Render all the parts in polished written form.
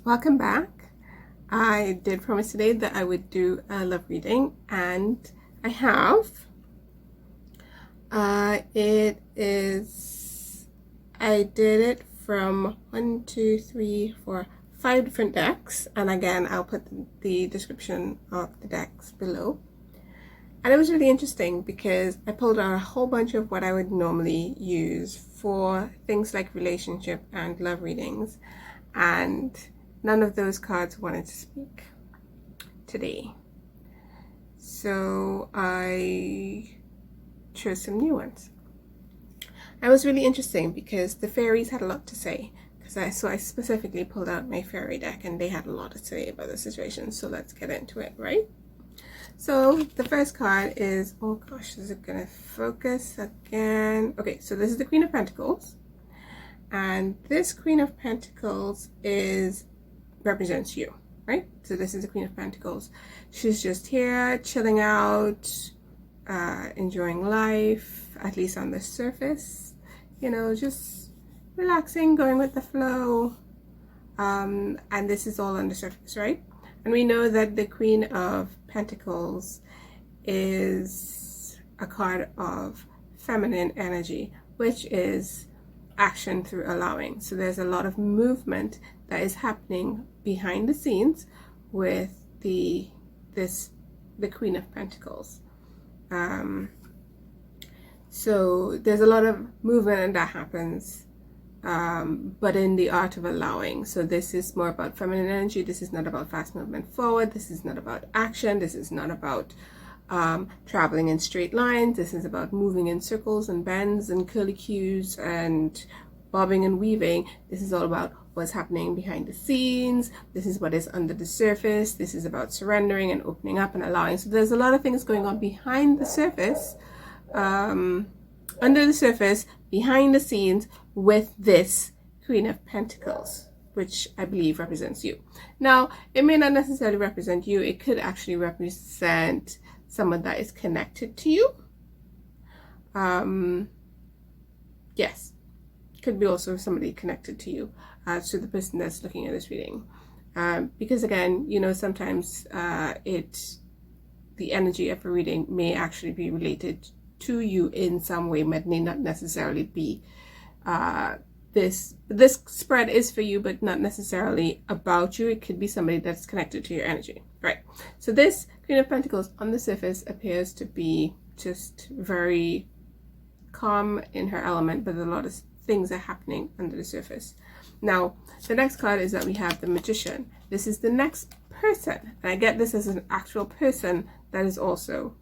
Welcome back. I did promise today that I would do a love reading, and I have. I did it from 1, 2, 3, 4, 5 different decks, and again I'll put the description of the decks below. And it was really interesting because I pulled out a whole bunch of what I would normally use for things like relationship and love readings, and none of those cards wanted to speak today. So I chose some new ones. It was really interesting because the fairies had a lot to say. So I specifically pulled out my fairy deck and they had a lot to say about the situation. So let's get into it, right? So the first card is, oh gosh, is it gonna focus again? Okay, so this is the Queen of Pentacles. And this Queen of Pentacles represents you, right? So this is the Queen of Pentacles. She's just here chilling out, enjoying life, at least on the surface, you know, just relaxing, going with the flow. And this is all on the surface, right? And we know that the Queen of Pentacles is a card of feminine energy, which is action through allowing. So there's a lot of movement that is happening behind the scenes with the Queen of Pentacles. So there's a lot of movement and that happens, but in the art of allowing. So this is more about feminine energy. This is not about fast movement forward. This is not about action. This is not about traveling in straight lines. This is about moving in circles and bends and curlicues and bobbing and weaving. This is all about what's happening behind the scenes. This is what is under the surface. This is about surrendering and opening up and allowing. So there's a lot of things going on behind the surface, under the surface, behind the scenes with this Queen of Pentacles, which I believe represents you. Now, it may not necessarily represent you. It could actually represent someone that is connected to you. Yes, could be also somebody connected to you, to the person that's looking at this reading. Because again, you know, sometimes the energy of a reading may actually be related to you in some way, but may not necessarily be this spread is for you, but not necessarily about you. It could be somebody that's connected to your energy, right? So this Queen of Pentacles on the surface appears to be just very calm in her element, but a lot of things are happening under the surface. Now, the next card is that we have the Magician. This is the next person, and I get this as an actual person that is also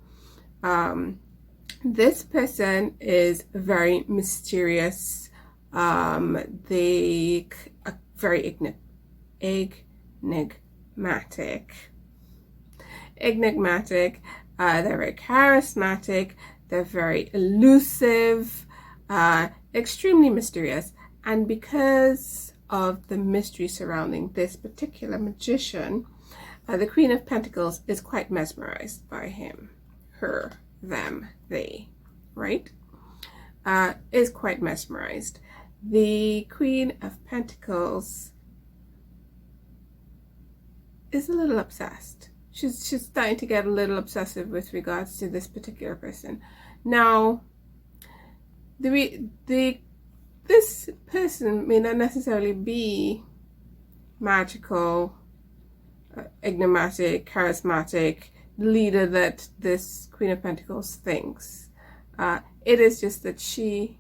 this person is very mysterious. They are very enigmatic. They're very charismatic. They're very elusive, extremely mysterious. And because of the mystery surrounding this particular magician, the Queen of Pentacles is quite mesmerized by him, her, them, they, right? Is quite mesmerized. The Queen of Pentacles is a little obsessed. She's starting to get a little obsessive with regards to this particular person. Now, this person may not necessarily be magical, enigmatic, charismatic, the leader that this Queen of Pentacles thinks. It is just that she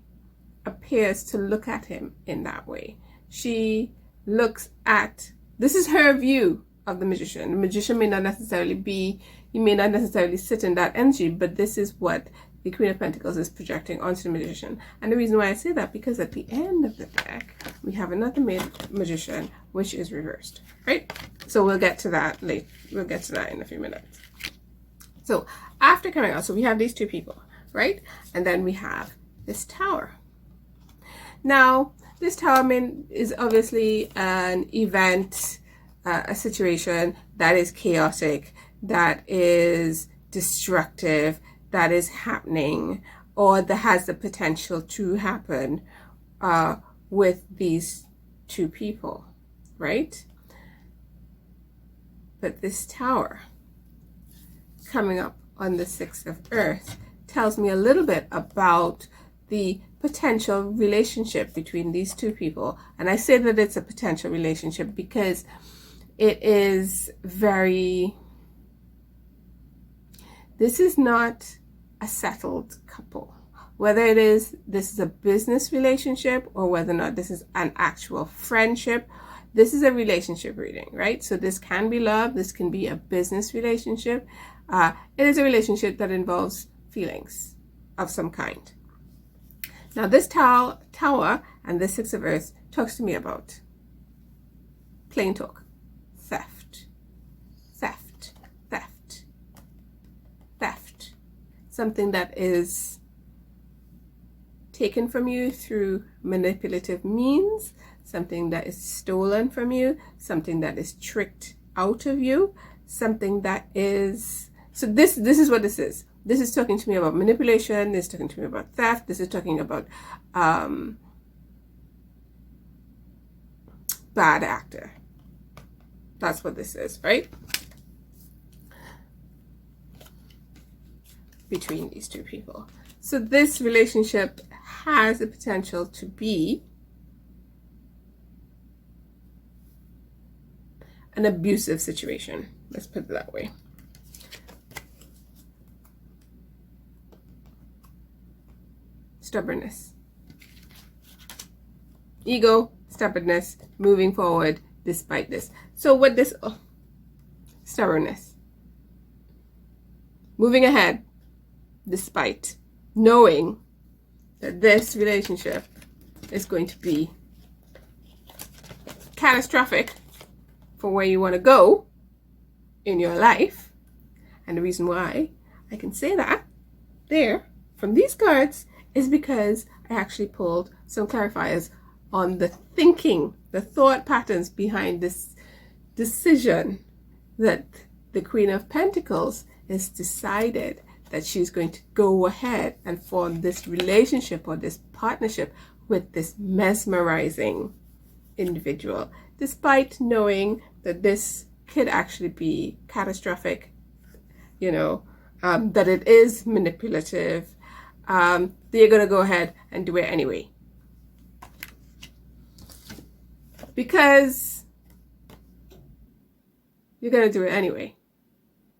appears to look at him in that way. She looks at, this is her view of the magician. The magician may not necessarily be, he may not necessarily sit in that energy, but this is what the Queen of Pentacles is projecting onto the magician. And the reason why I say that, because at the end of the deck, we have another magician, which is reversed, right? So we'll get to that later. We'll get to that in a few minutes. So after coming out, so we have these two people, right? And then we have this Tower. Now, this Tower is obviously an event, a situation that is chaotic, that is destructive, that is happening, or that has the potential to happen with these two people, right? But this Tower coming up on the Six of Earth tells me a little bit about the potential relationship between these two people. And I say that it's a potential relationship because it is this is not a settled couple. Whether this is a business relationship or whether or not this is an actual friendship, this is a relationship reading, right? So this can be love, this can be a business relationship. It is a relationship that involves feelings of some kind. Now this tower and this Six of Earth talks to me about plain talk, theft, theft, theft, theft. Something that is taken from you through manipulative means, something that is stolen from you, something that is tricked out of you, something that is... So this is what this is. This is talking to me about manipulation. This is talking to me about theft. This is talking about bad actor. That's what this is, right? Between these two people. So this relationship has the potential to be an abusive situation. Let's put it that way. Stubbornness. Ego, stubbornness, moving forward despite this. So what this... stubbornness. Moving ahead despite knowing that this relationship is going to be catastrophic for where you want to go in your life. And the reason why I can say that there from these cards is because I actually pulled some clarifiers on the thinking, the thought patterns behind this decision that the Queen of Pentacles has decided that she's going to go ahead and form this relationship or this partnership with this mesmerizing individual, despite knowing that this could actually be catastrophic, that it is manipulative. They're going to go ahead and do it anyway. Because you're going to do it anyway.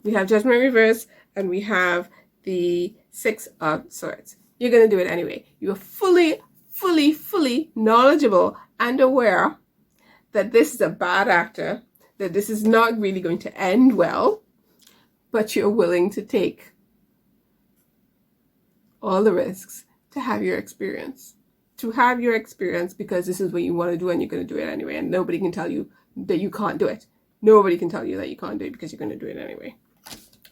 We have Judgment Reverse and we have the Six of Swords. You're going to do it anyway. You are fully knowledgeable and aware that this is a bad actor, that this is not really going to end well, but you're willing to take all the risks to have your experience. Because this is what you want to do and you're going to do it anyway. And nobody can tell you that you can't do it. Nobody can tell you that you can't do it because you're going to do it anyway.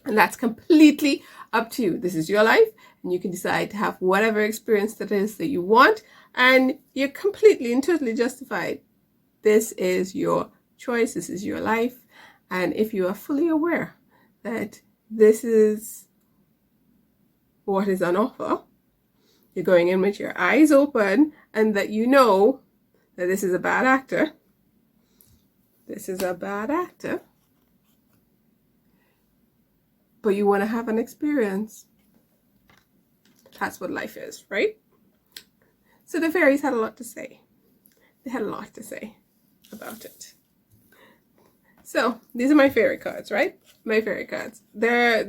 And that's completely up to you. This is your life and you can decide to have whatever experience that is that you want. And you're completely and totally justified. This is your choice. This is your life. And if you are fully aware that this is what is on offer, you're going in with your eyes open and that you know that this is a bad actor. This is a bad actor. But you want to have an experience. That's what life is, right? So the fairies had a lot to say. They had a lot to say about it. So these are my fairy cards, right? My fairy cards. They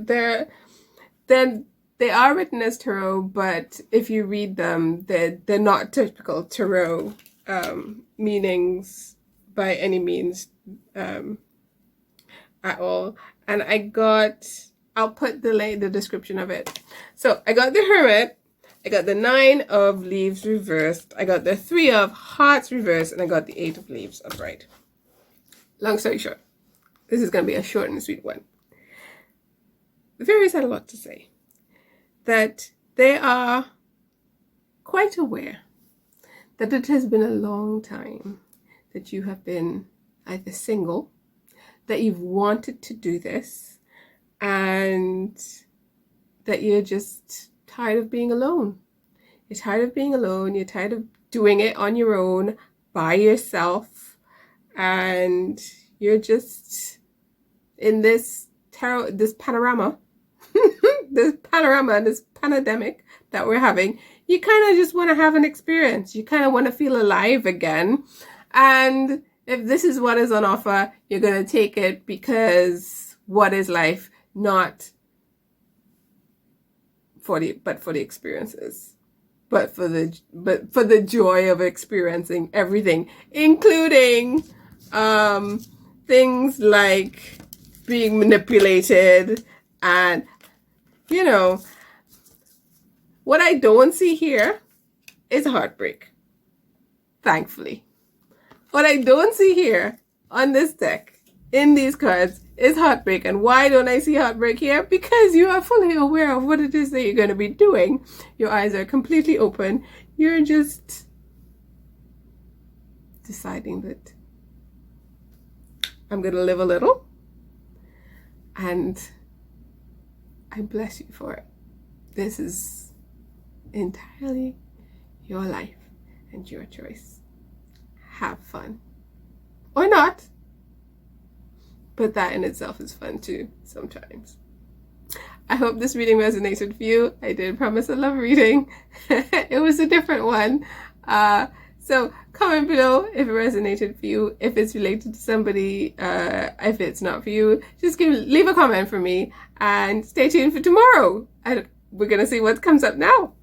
are written as tarot, but if you read them, they're not typical tarot meanings by any means at all. And I'll put the description of it. So I got the Hermit, I got the 9 of Leaves reversed, I got the 3 of Hearts reversed, and I got the 8 of Leaves upright. Long story short, this is going to be a short and sweet one. The fairies had a lot to say. That they are quite aware that it has been a long time that you have been either single, that you've wanted to do this, and that you're just tired of being alone. You're tired of being alone. You're tired of doing it on your own, by yourself, and you're just in this tarot, this panorama, this panorama and this pandemic that we're having, you kind of just want to have an experience. You kind of want to feel alive again. And if this is what is on offer, you're going to take it because what is life? Not for the experiences, but for the joy of experiencing everything, including things like being manipulated. And you know what I don't see here is heartbreak, thankfully. What I don't see here on this deck in these cards is heartbreak. And why don't I see heartbreak here? Because you are fully aware of what it is that you're going to be doing. Your eyes are completely open. You're just deciding that I'm going to live a little, and I bless you for it. This is entirely your life and your choice. Have fun. Or not. But that in itself is fun too, sometimes. I hope this reading resonated for you. I did promise a love reading. It was a different one. So comment below if it resonated for you, if it's related to somebody, if it's not for you. Just leave a comment for me and stay tuned for tomorrow. We're going to see what comes up now.